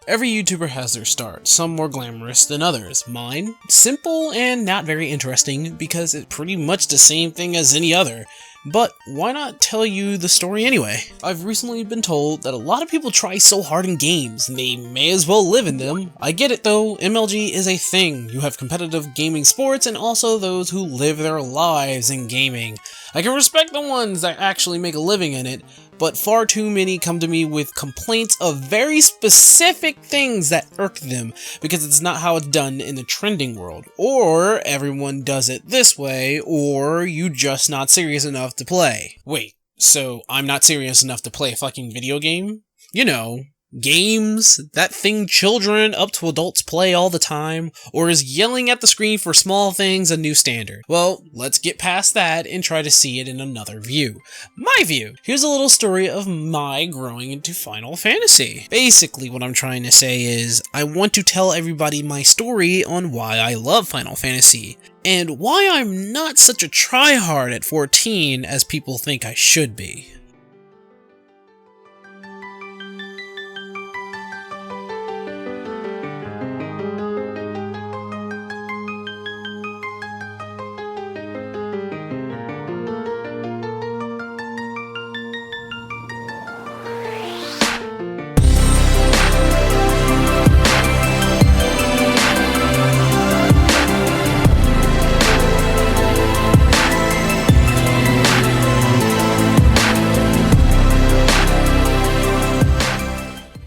Every YouTuber has their start, some more glamorous than others. Mine, simple and not very interesting because it's pretty much the same thing as any other. But why not tell you the story anyway? I've recently been told that a lot of people try so hard in games, and they may as well live in them. I get it though, MLG is a thing. You have competitive gaming sports and also those who live their lives in gaming. I can respect the ones that actually make a living in it, but far too many come to me with complaints of very specific things that irk them because it's not how it's done in the trending world, or everyone does it this way, or you just not serious enough to play. Wait, so I'm not serious enough to play a fucking video game? You know, games, that thing children up to adults play all the time, or is yelling at the screen for small things a new standard? Well, let's get past that and try to see it in another view. My view! Here's a little story of my growing into Final Fantasy. Basically what I'm trying to say is, I want to tell everybody my story on why I love Final Fantasy, and why I'm not such a tryhard at 14 as people think I should be.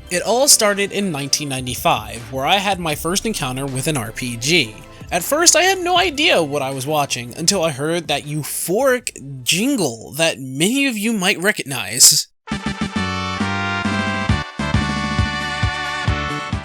It all started in 1995, where I had my first encounter with an RPG. At first, I had no idea what I was watching until I heard that euphoric jingle that many of you might recognize.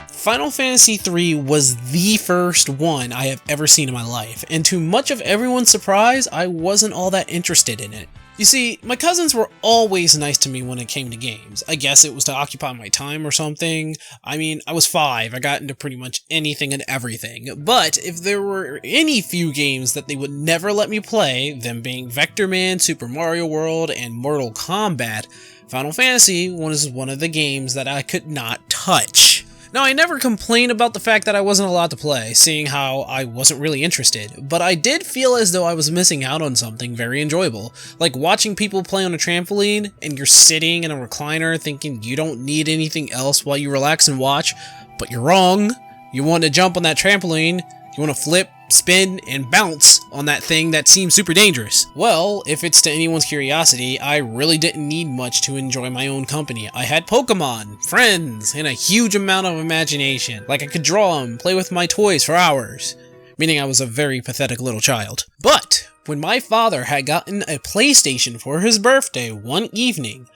Final Fantasy III was the first one I have ever seen in my life, and to much of everyone's surprise, I wasn't all that interested in it. You see, my cousins were always nice to me when it came to games. I guess it was to occupy my time or something. I mean, I was 5, I got into pretty much anything and everything. But if there were any few games that they would never let me play, them being Vector Man, Super Mario World, and Mortal Kombat, Final Fantasy was one of the games that I could not touch. Now, I never complained about the fact that I wasn't allowed to play, seeing how I wasn't really interested, but I did feel as though I was missing out on something very enjoyable, like watching people play on a trampoline, and you're sitting in a recliner thinking you don't need anything else while you relax and watch, but you're wrong. You want to jump on that trampoline, you want to flip, spin, and bounce on that thing that seems super dangerous. Well, if it's to anyone's curiosity, I really didn't need much to enjoy my own company. I had Pokemon, friends, and a huge amount of imagination. Like I could draw them, play with my toys for hours. Meaning I was a very pathetic little child. But when my father had gotten a PlayStation for his birthday one evening,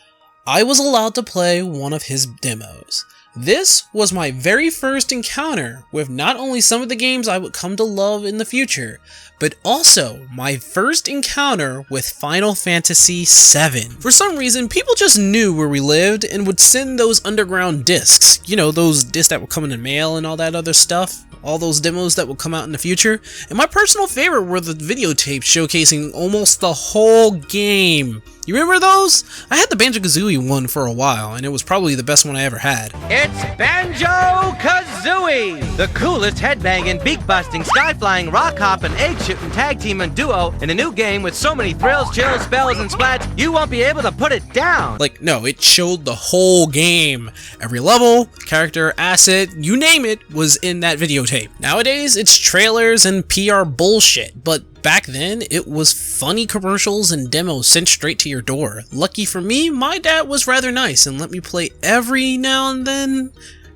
I was allowed to play one of his demos. This was my very first encounter with not only some of the games I would come to love in the future, but also my first encounter with Final Fantasy VII. For some reason, people just knew where we lived and would send those underground discs. You know, those discs that would come in the mail and all that other stuff. All those demos that will come out in the future. And my personal favorite were the videotapes showcasing almost the whole game. You remember those? I had the Banjo-Kazooie one for a while, and it was probably the best one I ever had. It's Banjo-Kazooie! The coolest headbanging, beak-busting, sky-flying, rock-hopping, egg-shooting, tag-teaming duo in a new game with so many thrills, chills, spells, and splats, you won't be able to put it down! Like, no, it showed the whole game. Every level, character, asset, you name it, was in that videotape. Nowadays, it's trailers and PR bullshit, but back then, it was funny commercials and demos sent straight to your door. Lucky for me, my dad was rather nice and let me play every now and then,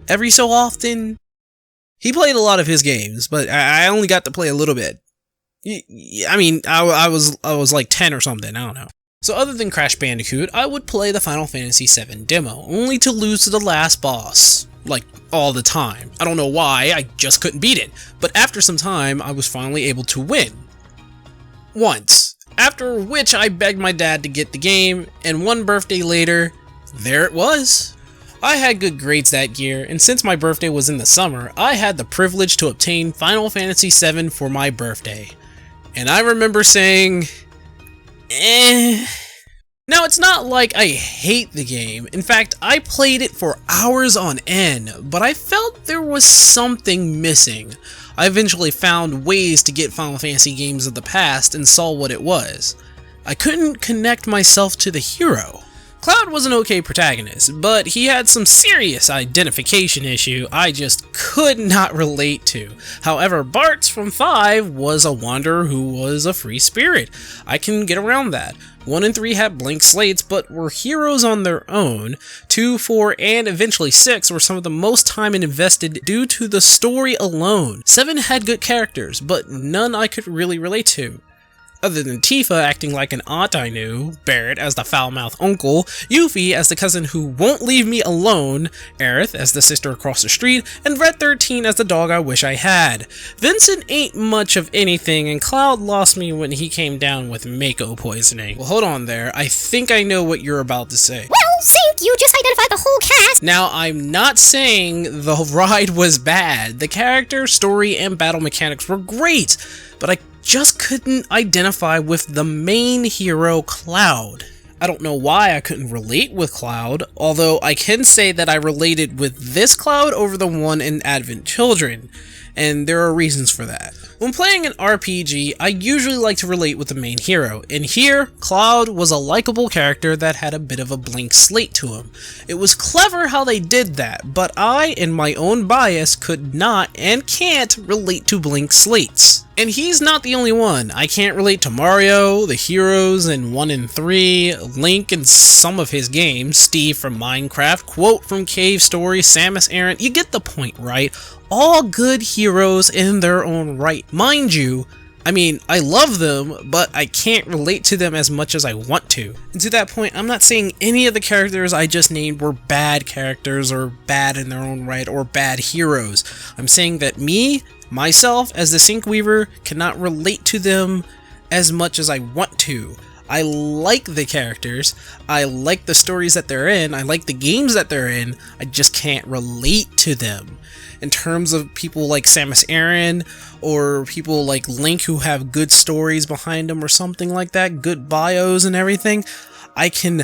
every so often. He played a lot of his games, but I only got to play a little bit. I mean, I was like 10 or something, I don't know. So other than Crash Bandicoot, I would play the Final Fantasy VII demo, only to lose to the last boss. Like, all the time. I don't know why, I just couldn't beat it. But after some time, I was finally able to win. Once, after which I begged my dad to get the game, and one birthday later, there it was. I had good grades that year, and since my birthday was in the summer, I had the privilege to obtain Final Fantasy VII for my birthday. And I remember saying, Now, it's not like I hate the game. In fact, I played it for hours on end, but I felt there was something missing. I eventually found ways to get Final Fantasy games of the past and saw what it was. I couldn't connect myself to the hero. Cloud was an okay protagonist, but he had some serious identification issue I just could not relate to. However, Bartz from 5 was a wanderer who was a free spirit. I can get around that. 1 and 3 had blank slates, but were heroes on their own. 2, 4, and eventually 6 were some of the most time invested due to the story alone. 7 had good characters, but none I could really relate to. Other than Tifa acting like an aunt I knew, Barrett as the foul-mouthed uncle, Yuffie as the cousin who won't leave me alone, Aerith as the sister across the street, and Red 13 as the dog I wish I had. Vincent ain't much of anything, and Cloud lost me when he came down with Mako poisoning. Well, hold on there, I think I know what you're about to say. Well, Sync, you just identified the whole cast! Now, I'm not saying the ride was bad. The character, story, and battle mechanics were great, but I just couldn't identify with the main hero, Cloud. I don't know why I couldn't relate with Cloud, although I can say that I related with this Cloud over the one in Advent Children, and there are reasons for that. When playing an RPG, I usually like to relate with the main hero, and here, Cloud was a likable character that had a bit of a blank slate to him. It was clever how they did that, but I, in my own bias, could not and can't relate to blank slates. And he's not the only one. I can't relate to Mario, the heroes in 1 and 3, Link in some of his games, Steve from Minecraft, Quote from Cave Story, Samus Aran, you get the point, right? All good heroes in their own right. Mind you, I mean, I love them, but I can't relate to them as much as I want to. And to that point, I'm not saying any of the characters I just named were bad characters or bad in their own right or bad heroes. I'm saying that myself, as the Sync Weaver, cannot relate to them as much as I want to. I like the characters, I like the stories that they're in, I like the games that they're in, I just can't relate to them. In terms of people like Samus Aran, or people like Link who have good stories behind them or something like that, good bios and everything, I can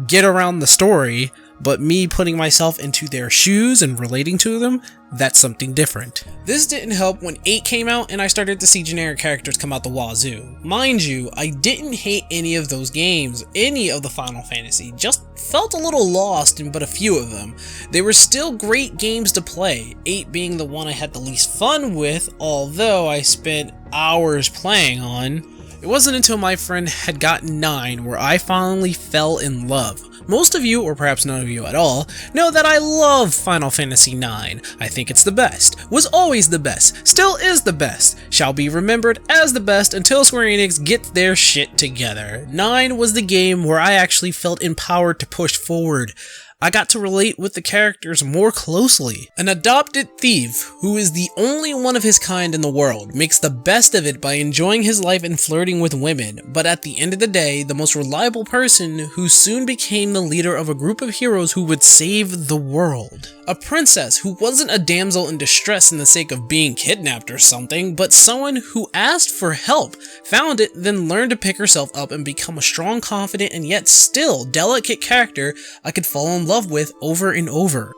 get around the story, but me putting myself into their shoes and relating to them, that's something different. This didn't help when 8 came out and I started to see generic characters come out the wazoo. Mind you, I didn't hate any of those games, any of the Final Fantasy, just felt a little lost in but a few of them. They were still great games to play, 8 being the one I had the least fun with, although I spent hours playing on. It wasn't until my friend had gotten 9 where I finally fell in love. Most of you, or perhaps none of you at all, know that I love Final Fantasy IX. I think it's the best, was always the best, still is the best, shall be remembered as the best until Square Enix gets their shit together. 9 was the game where I actually felt empowered to push forward. I got to relate with the characters more closely. An adopted thief, who is the only one of his kind in the world, makes the best of it by enjoying his life and flirting with women, but at the end of the day, the most reliable person who soon became the leader of a group of heroes who would save the world. A princess who wasn't a damsel in distress in the sake of being kidnapped or something, but someone who asked for help, found it, then learned to pick herself up and become a strong, confident, and yet still delicate character I could fall in love with over and over.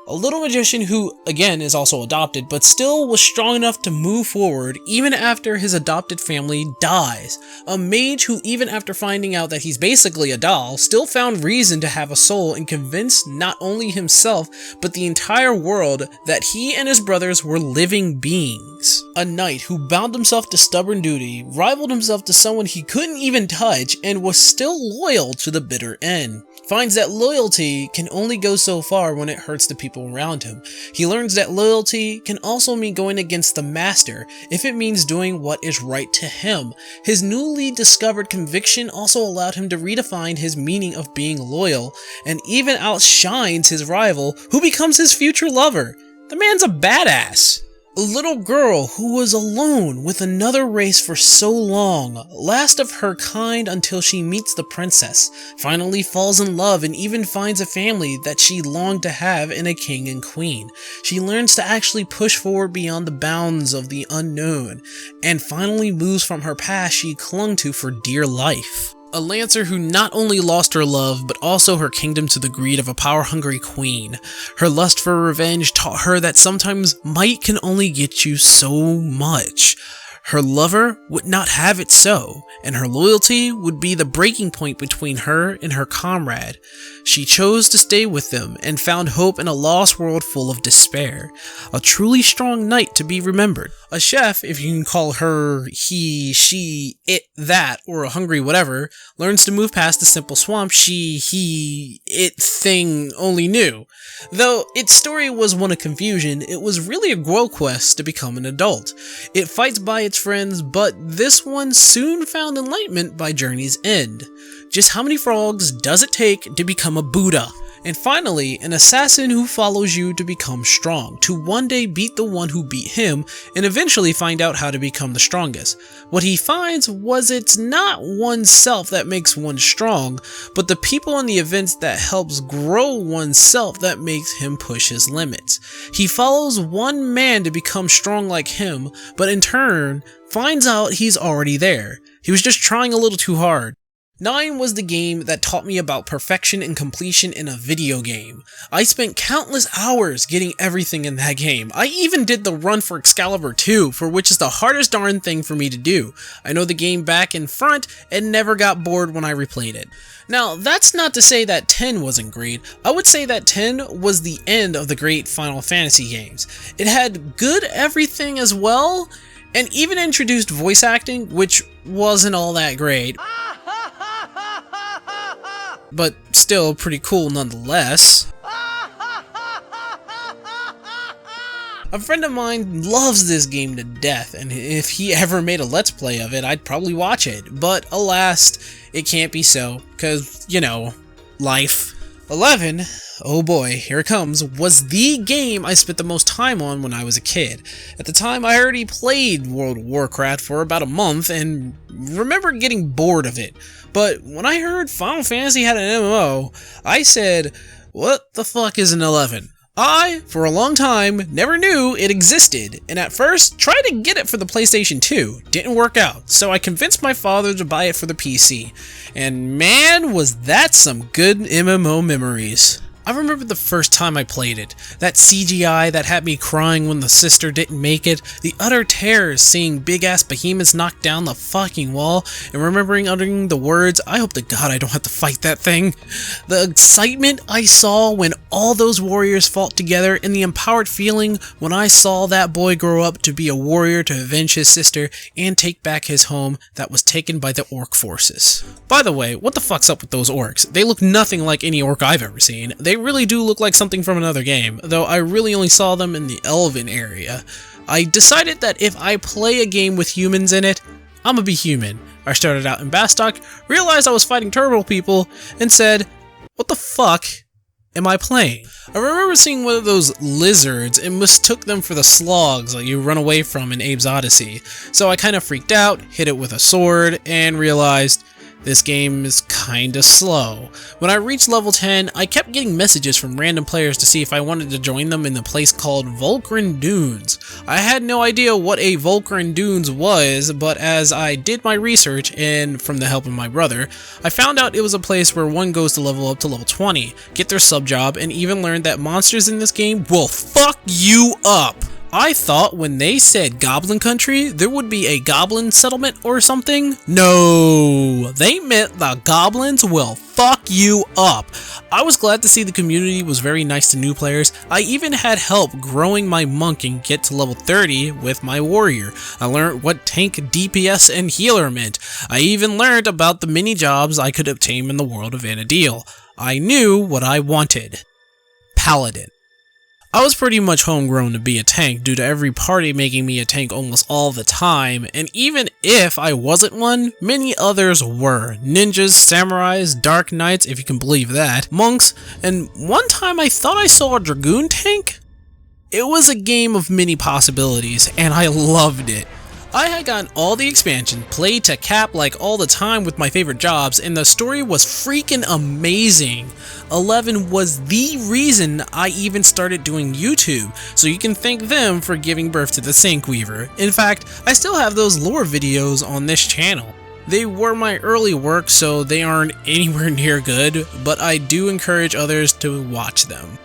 A little magician who, again, is also adopted, but still was strong enough to move forward even after his adopted family dies. A mage who, even after finding out that he's basically a doll, still found reason to have a soul and convinced not only himself, but the entire world that he and his brothers were living beings. A knight who bound himself to stubborn duty, rivaled himself to someone he couldn't even touch, and was still loyal to the bitter end. Finds that loyalty can only go so far when it hurts the people around him. He learns that loyalty can also mean going against the master, if it means doing what is right to him. His newly discovered conviction also allowed him to redefine his meaning of being loyal, and even outshines his rival, who becomes his future lover. The man's a badass. A little girl who was alone with another race for so long, last of her kind until she meets the princess, finally falls in love and even finds a family that she longed to have in a king and queen. She learns to actually push forward beyond the bounds of the unknown, and finally moves from her past she clung to for dear life. A Lancer who not only lost her love, but also her kingdom to the greed of a power-hungry queen. Her lust for revenge taught her that sometimes might can only get you so much. Her lover would not have it so, and her loyalty would be the breaking point between her and her comrade. She chose to stay with them and found hope in a lost world full of despair. A truly strong knight to be remembered. A chef, if you can call her, he, she, it, that, or a hungry whatever, learns to move past the simple swamp she, he, it thing only knew. Though its story was one of confusion, it was really a growth quest to become an adult. It fights by its friends, but this one soon found enlightenment by Journey's end. Just how many frogs does it take to become a Buddha? And finally, an assassin who follows you to become strong, to one day beat the one who beat him, and eventually find out how to become the strongest. What he finds was it's not oneself that makes one strong, but the people and the events that helps grow oneself that makes him push his limits. He follows one man to become strong like him, but in turn, finds out he's already there. He was just trying a little too hard. 9 was the game that taught me about perfection and completion in a video game. I spent countless hours getting everything in that game. I even did the run for Excalibur 2, for which is the hardest darn thing for me to do. I know the game back and front and never got bored when I replayed it. Now, that's not to say that 10 wasn't great. I would say that 10 was the end of the great Final Fantasy games. It had good everything as well, and even introduced voice acting, which wasn't all that great. But still pretty cool nonetheless. A friend of mine loves this game to death, and if he ever made a let's play of it, I'd probably watch it. But alas, it can't be so, cause, you know, life. 11, oh boy, here it comes, was the game I spent the most time on when I was a kid. At the time, I already played World of Warcraft for about a month and remember getting bored of it. But when I heard Final Fantasy had an MMO, I said, what the fuck is an 11? I, for a long time, never knew it existed, and at first tried to get it for the PlayStation 2. Didn't work out, so I convinced my father to buy it for the PC. And man, was that some good MMO memories. I remember the first time I played it, that CGI that had me crying when the sister didn't make it, the utter terror seeing big-ass behemoths knock down the fucking wall, and remembering uttering the words, I hope to God I don't have to fight that thing. The excitement I saw when all those warriors fought together, and the empowered feeling when I saw that boy grow up to be a warrior to avenge his sister and take back his home that was taken by the orc forces. By the way, what the fuck's up with those orcs? They look nothing like any orc I've ever seen. They really do look like something from another game, though I really only saw them in the Elven area. I decided that if I play a game with humans in it, I'm gonna be human. I started out in Bastok, realized I was fighting turtle people, and said, what the fuck am I playing? I remember seeing one of those lizards and mistook them for the slogs that you run away from in Abe's Odyssey, so I kinda freaked out, hit it with a sword, and realized this game is kinda slow. When I reached level 10, I kept getting messages from random players to see if I wanted to join them in the place called Volcran Dunes. I had no idea what a Volcran Dunes was, but as I did my research, and from the help of my brother, I found out it was a place where one goes to level up to level 20, get their sub job, and even learned that monsters in this game will fuck you up. I thought when they said Goblin Country, there would be a goblin settlement or something. No, they meant the goblins will fuck you up. I was glad to see the community was very nice to new players. I even had help growing my monk and get to level 30 with my warrior. I learned what tank, DPS, and healer meant. I even learned about the mini jobs I could obtain in the world of Vana'diel. I knew what I wanted. Paladin. I was pretty much homegrown to be a tank due to every party making me a tank almost all the time, and even if I wasn't one, many others were. Ninjas, samurais, dark knights, if you can believe that, monks, and one time I thought I saw a dragoon tank? It was a game of many possibilities, and I loved it. I had gotten all the expansion, played to cap like all the time with my favorite jobs, and the story was freaking amazing. 11 was the reason I even started doing YouTube, so you can thank them for giving birth to the Syncweaver. In fact, I still have those lore videos on this channel. They were my early work, so they aren't anywhere near good, but I do encourage others to watch them.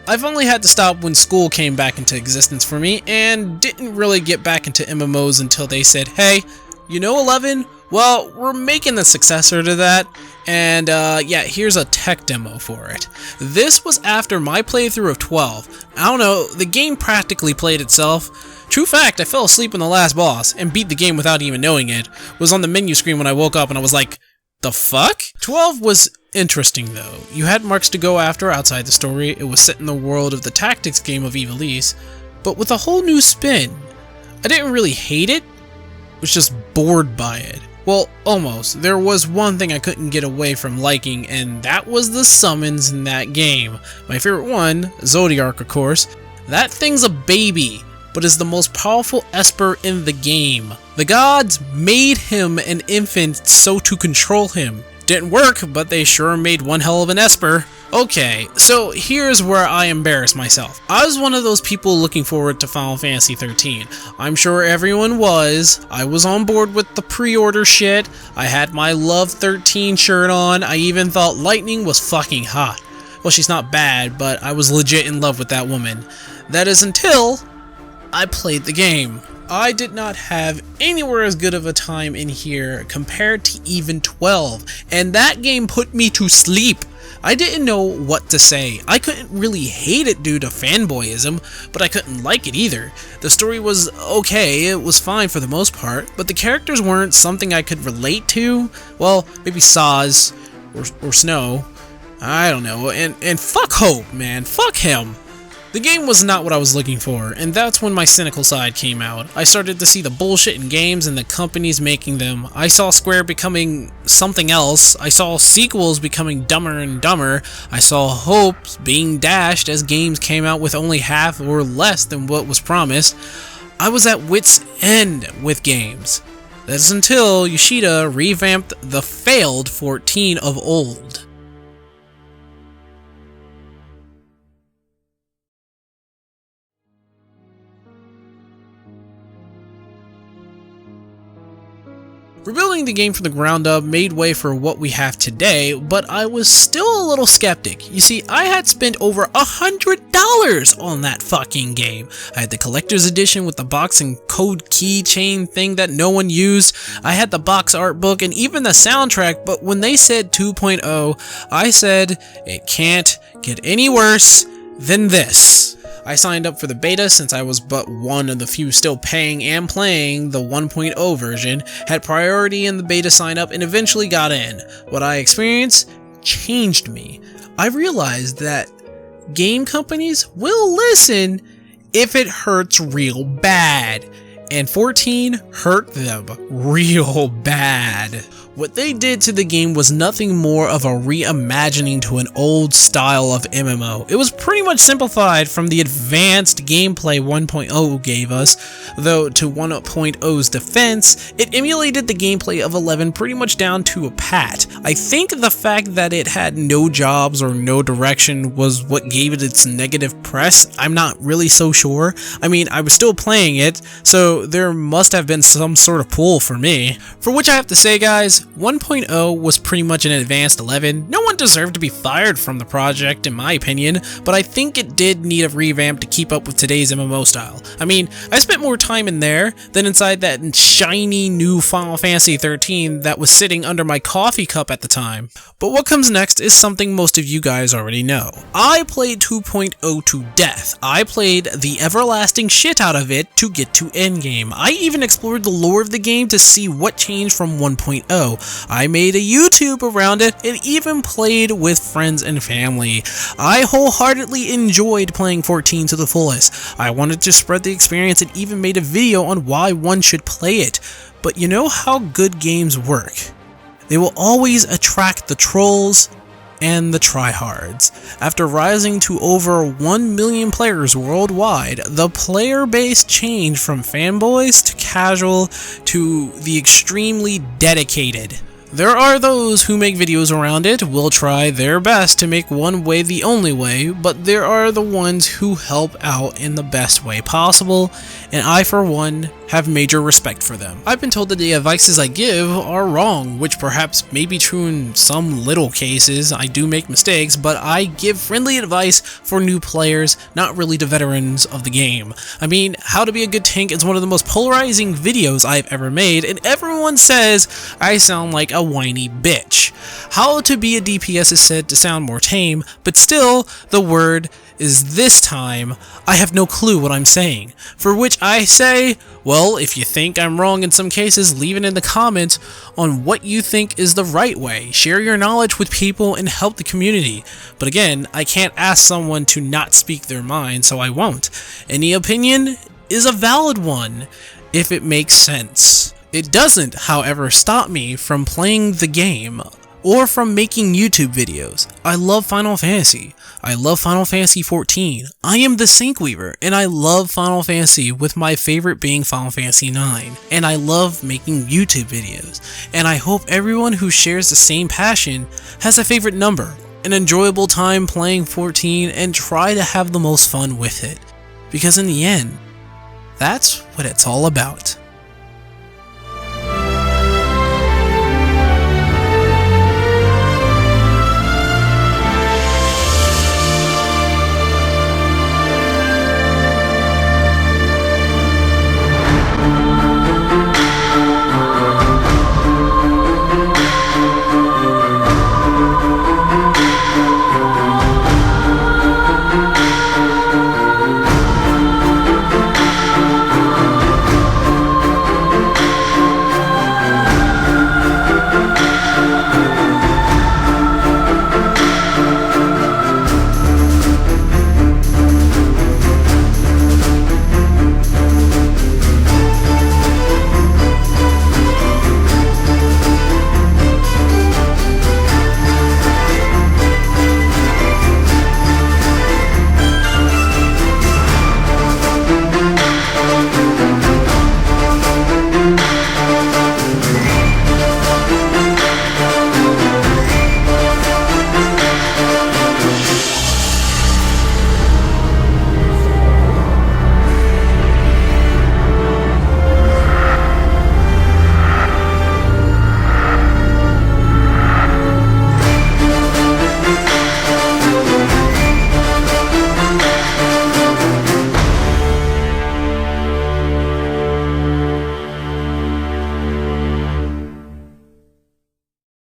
I've only had to stop when school came back into existence for me, and didn't really get back into MMOs until they said, hey, you know 11? Well, we're making the successor to that, and yeah, here's a tech demo for it. This was after my playthrough of 12. I don't know, the game practically played itself. True fact, I fell asleep on the last boss, and beat the game without even knowing it. Was on the menu screen when I woke up, and I was like, the fuck? 12 was interesting though. You had marks to go after outside the story, it was set in the world of the tactics game of Ivalice, but with a whole new spin. I didn't really hate it, was just bored by it. Well, almost. There was one thing I couldn't get away from liking, and that was the summons in that game. My favorite one, Zodiark of course. That thing's a baby, but is the most powerful Esper in the game. The gods made him an infant so to control him. Didn't work, but they sure made one hell of an Esper. Okay, so here's where I embarrass myself. I was one of those people looking forward to Final Fantasy 13. I'm sure everyone was. I was on board with the pre-order shit. I had my Love 13 shirt on. I even thought Lightning was fucking hot. Well, she's not bad, but I was legit in love with that woman. That is until I played the game. I did not have anywhere as good of a time in here compared to even 12, and that game put me to sleep. I didn't know what to say. I couldn't really hate it due to fanboyism, but I couldn't like it either. The story was okay, it was fine for the most part, but the characters weren't something I could relate to. Well, maybe Saz or Snow. I don't know, and fuck Hope, man, fuck him. The game was not what I was looking for, and that's when my cynical side came out. I started to see the bullshit in games and the companies making them. I saw Square becoming something else. I saw sequels becoming dumber and dumber. I saw hopes being dashed as games came out with only half or less than what was promised. I was at wit's end with games. That's until Yoshida revamped the failed 14 of old. Rebuilding the game from the ground up made way for what we have today, but I was still a little skeptic. You see, I had spent over $100 on that fucking game. I had the collector's edition with the box and code keychain thing that no one used. I had the box art book and even the soundtrack, but when they said 2.0, I said, it can't get any worse than this. I signed up for the beta since I was but one of the few still paying and playing the 1.0 version, had priority in the beta sign up, and eventually got in. What I experienced changed me. I realized that game companies will listen if it hurts real bad, and 14 hurt them real bad. What they did to the game was nothing more of a reimagining to an old style of MMO. It was pretty much simplified from the advanced gameplay 1.0 gave us, though to 1.0's defense, it emulated the gameplay of 11 pretty much down to a pat. I think the fact that it had no jobs or no direction was what gave it its negative press. I'm not really so sure. I mean, I was still playing it, so there must have been some sort of pull for me. For which I have to say, guys, 1.0 was pretty much an advanced 11. No one deserved to be fired from the project, in my opinion, but I think it did need a revamp to keep up with today's MMO style. I mean, I spent more time in there than inside that shiny new Final Fantasy 13 that was sitting under my coffee cup at the time. But what comes next is something most of you guys already know. I played 2.0 to death. I played the everlasting shit out of it to get to endgame. I even explored the lore of the game to see what changed from 1.0. I made a YouTube around it and even played with friends and family. I wholeheartedly enjoyed playing 14 to the fullest. I wanted to spread the experience and even made a video on why one should play it. But you know how good games work? They will always attract the trolls and the tryhards. After rising to over 1 million players worldwide, the player base changed from fanboys to casual to the extremely dedicated. There are those who make videos around it, will try their best to make one way the only way, but there are the ones who help out in the best way possible, and I for one have major respect for them. I've been told that the advices I give are wrong, which perhaps may be true in some little cases. I do make mistakes, but I give friendly advice for new players, not really to veterans of the game. I mean, How to Be a Good Tank is one of the most polarizing videos I've ever made, and everyone says I sound like a whiny bitch. How to Be a DPS is said to sound more tame, but still, the word is this time, I have no clue what I'm saying. For which I say, well, if you think I'm wrong in some cases, leave it in the comments on what you think is the right way. Share your knowledge with people and help the community. But again, I can't ask someone to not speak their mind, so I won't. Any opinion is a valid one, if it makes sense. It doesn't, however, stop me from playing the game or from making YouTube videos. I love Final Fantasy. I love Final Fantasy XIV. I am the Syncweaver, and I love Final Fantasy, with my favorite being Final Fantasy IX. And I love making YouTube videos. And I hope everyone who shares the same passion has a favorite number, an enjoyable time playing 14, and try to have the most fun with it. Because in the end, that's what it's all about.